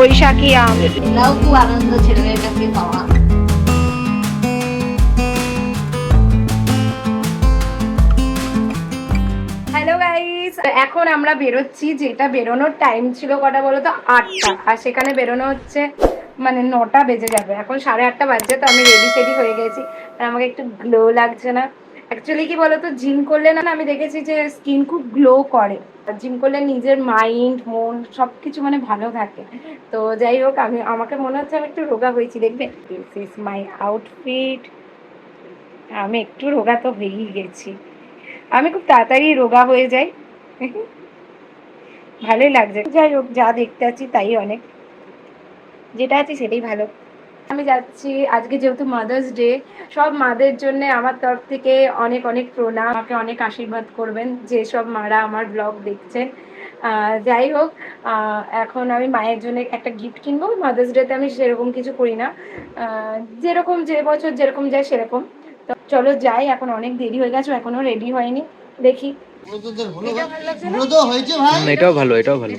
বৈশাখী আম। এটাও খুব আনন্দ ছেলেমেয়ের কাছে পাওয়া। হ্যালো গাইস, এখন আমরা বেরোচ্ছি। যেটা বেরোনোর টাইম ছিল কটা বলো তো, 8টা, আর সেখানে বেরোনো হচ্ছে মানে 9টা বেজে যাবে। এখন 8:30 বাজছে, তো আমি রেডি সেডি হয়ে গেছি। আর আমাকে একটু গ্লো লাগছে না। অ্যাকচুয়ালি কি বলতো, জিম করলে না আমি দেখেছি যে স্কিন খুব গ্লো করে। জিম করলে নিজের মাইন্ড মন সবকিছু মানে ভালো থাকে। তো যাই হোক, আমাকে মনে হচ্ছে আমি একটু রোগা হয়েছি, দেখবে। This is my outfit. আমি একটু রোগা তো হয়েই গেছি। আমি খুব তাড়াতাড়ি রোগা হয়ে যাই। ভালোই লাগছে। যাই হোক, যা দেখতে আছি তাই অনেক, যেটা আছে সেটাই ভালো। আমি যাচ্ছি আজকে, যেহেতু মাদার্স ডে, সব মাদের জন্য আমার তরফ থেকে অনেক অনেক প্রণাম। আমাকে অনেক আশীর্বাদ করবেন যেসব মারা আমার ব্লগ দেখছেন। যাই হোক, এখন আমি মায়ের জন্য একটা গিফট কিনবো। মাদার্স ডেতে আমি সেরকম কিছু করি না, যেরকম যে বছর যেরকম যায় সেরকম। তো চলো যাই, এখন অনেক দেরি হয়ে গেছে, এখনো রেডি হয়নি। দেখি। এটাও ভালো, এটাও ভালো।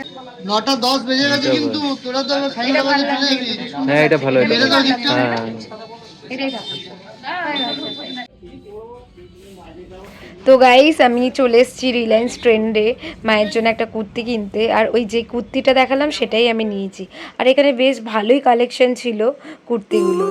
9:10 বেজে গেছে, কিন্তু তোরা তো খাইয়ে চলে যাবি। হ্যাঁ, এটা ভালো, এটা ভালো। হ্যাঁ, তো গাইস, আমি চলে এসেছি রিলায়েন্স ট্রেন্ডে মায়ের জন্য একটা কুর্তি কিনতে। আর ওই যে কুর্তিটা দেখালাম সেটাই আমি নিয়েছি। আর এখানে বেশ ভালোই কালেকশন ছিল কুর্তিগুলো।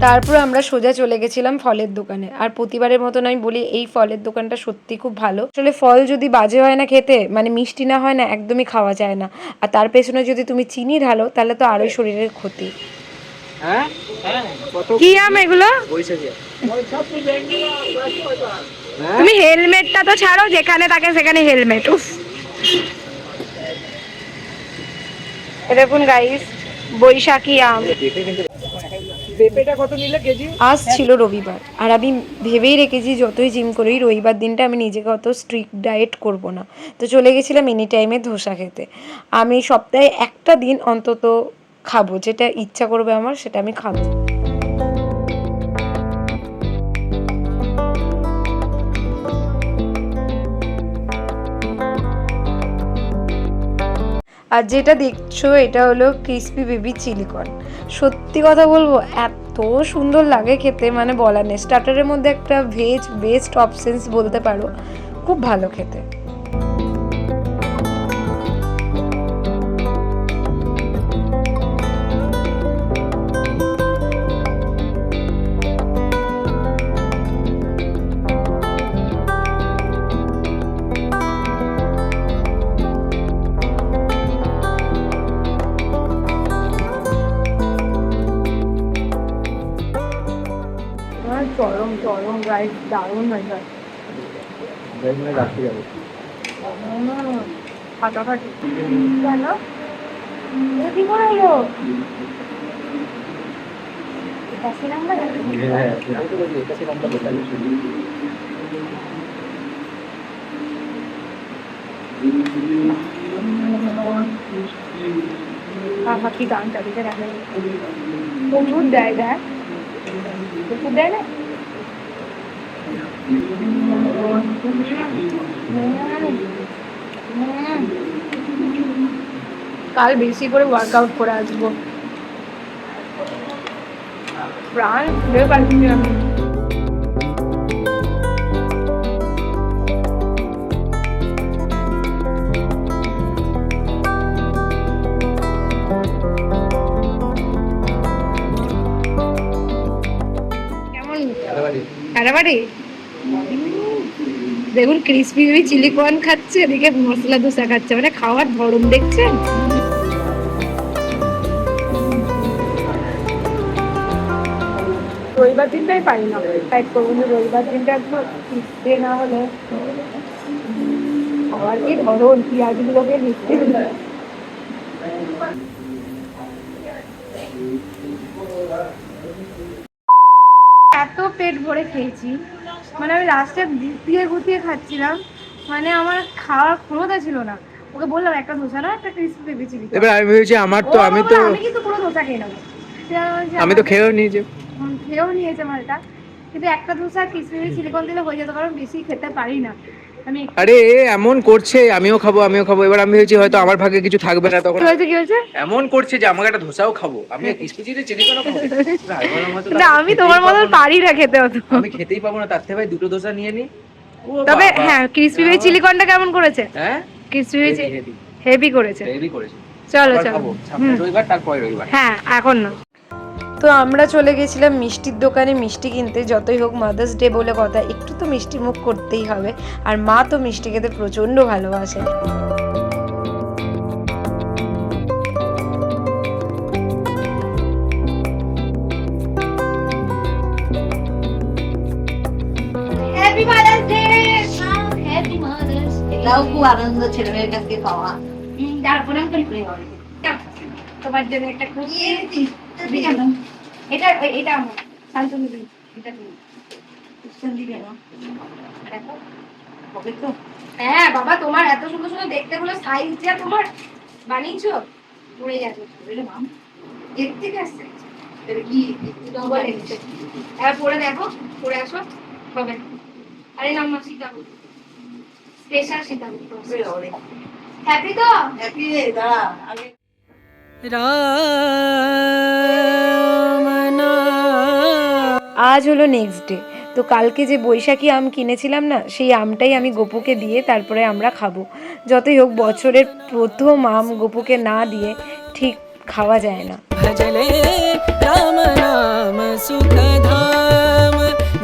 তারপর আমরা সোজা চলে গেছিলাম ফলের দোকানে। আর প্রতিবারের মতন আমি বলি, এই ফলের দোকানটা সত্যি খুব ভালো। আসলে ফল যদি বাজে হয় না খেতে, মানে মিষ্টি না হয় না, একদমই খাওয়া যায় না। আর তার পেছনে যদি তুমি চিনি ঢালো, তাহলে তো আরোই শরীরের ক্ষতি। কি আম এগুলো? তুমি হেলমেটটা তো ছাড়ো, যেখানে থাকে সেখানে হেলমেট। উফ, দেখুন গাইস, বৈশাখী আম। আজ ছিল রবিবার, আর আমি ভেবেই রেখেছি যতই জিম করি রবিবার দিনটা আমি নিজেকে অত স্ট্রিক্ট ডায়েট করব না। তো চলে গেছিলাম এনি টাইমে ধোসা খেতে। আমি সপ্তাহে একটা দিন অন্তত খাবো, যেটা ইচ্ছা করবে আমার সেটা আমি খাবো। আর যেটা দেখছো এটা হলো ক্রিসপি বেবি চিলি কর্ন। সত্যি কথা বলবো, এত সুন্দর লাগে খেতে, মানে বলার নেই। স্টার্টারের মধ্যে একটা ভেজ বেস্ট অপশনস বলতে পারো, খুব ভালো খেতে। চরম চরম রাইস, দারুণ হয়েছে। ফাটাফাটি। কেন কি করে এলো? কি গানটা দিতে রাখে, প্রচুর দেয়, দেয় প্রচুর দেয় না। কাল বেশি করে ওয়ার্কআউট করে আসবো, প্রাণ খুলে পাচ্ছি আমি। কেমন কারাবাড়ি? দেখুন, ক্রিসপি চিলি কর্ন খাচ্ছে, এদিকে মশলা ধোসা খাচ্ছে, মানে খাওয়ার ধরন দেখছেন। রবিবার দিনটাই পাই না, টাইট করবো না। রবিবার দিনটা একটু ডে না হলে খাওয়ার কি ধরন, পেঁয়াজগুলোকে মিশতে পেট ভরে খেয়েছি, মানে আমি লাস্টে গুটিয়ে গুটিয়ে খাচ্ছিলাম, মানে আমার খাওয়ার ক্ষমতা ছিল না। ওকে বললাম একটা ধোসা না একটা ক্রিসপি বেবি চিলি। এবার আমি ভেবেছি আমার তো আমি তো আমি কিন্তু পুরো ধোসা খেয়ে নেবো, আমি তো খেয়েও নিয়েছি। খেয়েও নিয়েছে মালটা, কিন্তু একটা ধোসা ক্রিসপি বেবি চিলিকন দিলে হয়ে যেত, কারণ বেশি খেতে পারি না আমি। আরে এ এমন করছে আমিও খাবো এবার আমি ভেবেছি হয়তো আমার ভাগে কিছু থাকবে না, তখন কি হয়েছে এমন করছে যে আমাকে একটা ধোসাও খাবো, আমি কিসপি চিলি চিলি কেন খাবো? না আমি তোমার মতন পারি না খেতে অত, আমি খেতেই পাবো না, তার থেকে ভাই দুটো ধোসা নিয়ে নি। তবে হ্যাঁ ক্রিসপি বেবি চিলিকনটা কেমন করেছে? হ্যাঁ ক্রিসপি বেবি হেভি করেছে। চলো চলো রবিবার তারপরে রবিবার। হ্যাঁ এখন না। তো আমরা চলে গেছিলাম মিষ্টির দোকানে মিষ্টি কিনতে। যতই হোক মাদার্স ডে বলে কথা, একটু তো মিষ্টি মুখ করতেই হবে, আর মা তো মিষ্টি খেতে প্রচণ্ড ভালোবাসে। Happy mother's day. Happy mother's. এটাও খুব আনন্দ ছেলে মেয়ের কাছে পাওয়া। তারপরে আমি করে হবে তোমার জন্য একটা খুশি। এটা এটা আমার শান্তনু দিন, এটা দিন দিবে না দেখো হবে তো। হ্যাঁ বাবা তোমার এত সুন্দর সুন্দর দেখতে গুলো সাইজ যা তোমার বানিয়েছো পড়ে যাবে মাম দেখতে কাছে কি ডবল এসেছে। হ্যাঁ পরে দেখো, পরে আসো হবে। আরে নাম না সীতাভোগ স্পেশাল সীতাভোগ হ্যাপি তো হ্যাপি রে দাঁড়া আগে আজ হলো নেক্সট ডে। তো কালকে যে বৈশাখী আম কিনেছিলাম না, সেই আমটাই আমি গোপুকে দিয়ে তারপরে আমরা খাবো। যতই হোক বছরের প্রথম আম গোপুকে না দিয়ে ঠিক খাওয়া যায় না। ভজলে রাম নাম সুখধাম,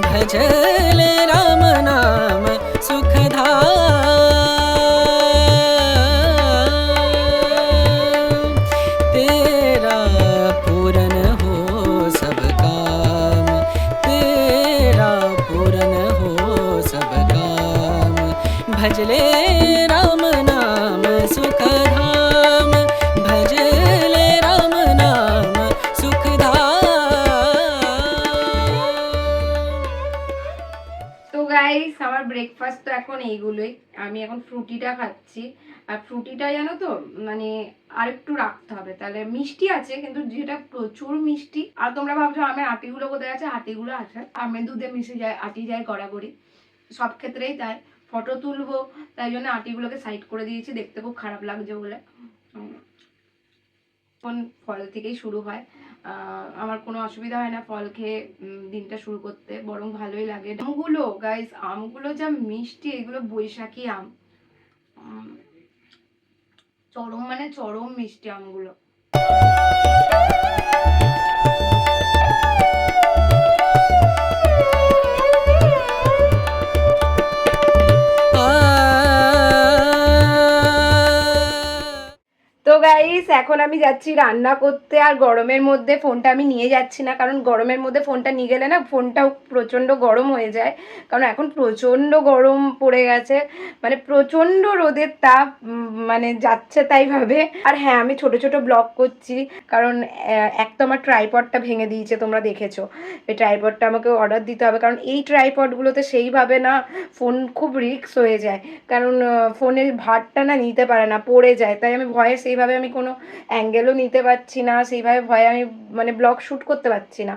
ভজলে রাম নাম সুখধাম, तेरा पूरन हो सब काम, तेरा पूरन हो सब काम, भजले राम नाम सुखधाम, भजले राम नाम सुखधाम। তো গাইস আমার ব্রেকফাস্ট তো এখন এইগুলোই। আমি এখন ফ্রুটিটা খাচ্ছি, আর ফ্রুটিটা জানো তো মানে আর একটু রাখতে হবে, তাহলে মিষ্টি আছে কিন্তু যেটা প্রচুর মিষ্টি। আর তোমরা ভাবছো আমের আটিগুলো কোথায় আছে? আটিগুলো আছে, আমের দুধে মিশে যায়, আটি যায় গড়াগড়ি, সব ক্ষেত্রেই তাই। ফটো তুলবো তাই জন্য আটিগুলোকে সাইড করে দিয়েছি, দেখতে খুব খারাপ লাগছে বলে। কোন ফল থেকেই শুরু হয়, আমার কোনো অসুবিধা হয় না ফল খেয়ে দিনটা শুরু করতে, বরং ভালোই লাগে। আমগুলো গাইস, আমগুলো যা মিষ্টি, এগুলো বৈশাখী আম, চরম মানে চরম মিষ্টি আমগুলো। তো গাইস এখন আমি যাচ্ছি রান্না করতে, আর গরমের মধ্যে ফোনটা আমি নিয়ে যাচ্ছি না, কারণ গরমের মধ্যে ফোনটা নিয়ে গেলে না ফোনটাও প্রচণ্ড গরম হয়ে যায়, কারণ এখন প্রচণ্ড গরম পড়ে গেছে, মানে প্রচণ্ড রোদের তাপ, মানে যাচ্ছে তাই ভাবে। আর হ্যাঁ আমি ছোট ছোট ব্লগ করছি, কারণ এক তো আমার ট্রাইপডটা ভেঙে দিয়েছে, তোমরা দেখেছো। এই ট্রাইপডটা আমাকে অর্ডার দিতে হবে, কারণ এই ট্রাইপডগুলোতে সেইভাবে না ফোন খুব রিস্ক হয়ে যায়, কারণ ফোনের ভারটা না নিতে পারে না, পড়ে যায়, তাই আমি ভয়ে সেইভাবে আমি কোনো অ্যাঙ্গেলও নিতে পারছি না, সেইভাবে ভয়ে আমি মানে ব্লগ শ্যুট করতে পারছি না।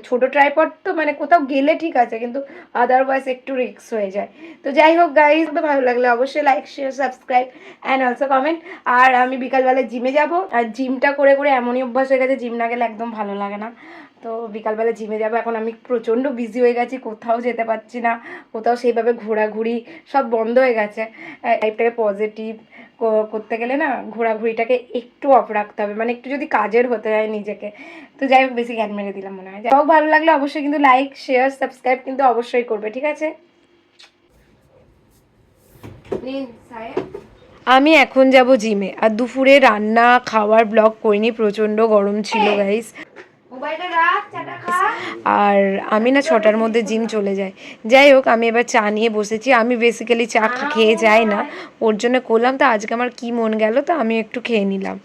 ছোট ট্রাইপড তো মানে কোথাও গেলে ঠিক আছে, কিন্তু আদারওয়াইজ একটু রিস্ক হয়ে যায়। তো যাই হোক গাইজ, ভালো লাগলে অবশ্যই like share subscribe and also comment. আর আমি বিকালবেলা জিমে যাব, আর জিমটা করে করে এমনই অভ্যাস হয়ে গেছে, জিম না গেলে একদম ভালো লাগে না। তো বিকালবেলা জিমে যাবো। এখন আমি প্রচণ্ড বিজি হয়ে গেছি, কোথাও যেতে পারছি না, কোথাও সেইভাবে ঘোরাঘুরি সব বন্ধ হয়ে গেছে। লাইফটাকে পজিটিভ করতে গেলে না ঘোরাঘুরিটাকে একটু অফ রাখতে হবে, মানে একটু যদি কাজের হতে হয় নিজেকে। তো যাই হোক, বেশি জ্ঞান মেরে দিলাম মনে হয়। যাই হোক, ভালো লাগলে অবশ্যই কিন্তু লাইক শেয়ার সাবস্ক্রাইব কিন্তু অবশ্যই করবে, ঠিক আছে? আমি এখন যাব জিমে, আর দুপুরে রান্না খাওয়ার ব্লগ করিনি, প্রচণ্ড গরম ছিল গাইস। আর আমি না 6টার মধ্যে জিম চলে যাই। যাই হোক, আমি এবার চা নিয়ে বসেছি। আমি বেসিক্যালি চা খেয়ে যাই না, ওর জন্য করলাম। তো আজকে আমার কি মন গেল, তো আমি একটু খেয়ে নিলাম।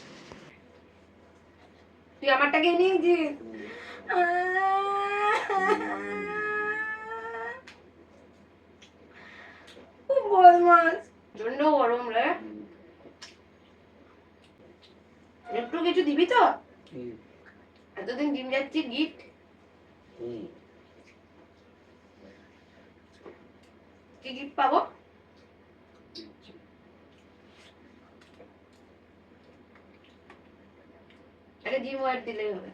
তুই আমারটা খেয়ে নিয়েছিস? প্রচন্ড গরম রে। একটু কিছু দিবি তো? এতদিন জিম যাচ্ছি, গিফট কি গিফট পাবো? একটা জিম ওয়ার দিলেই হবে।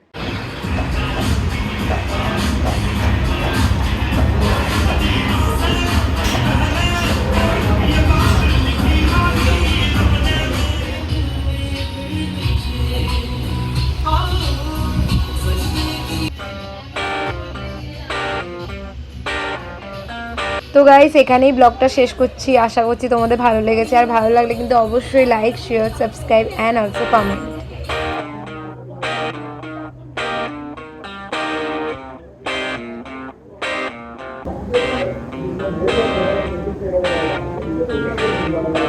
তো গাইস এখানেই ব্লগটা শেষ করছি। আশা করছি তোমাদের ভালো লেগেছে, আর ভালো লাগলে কিন্তু অবশ্যই like, share, subscribe and also comment. Thank you.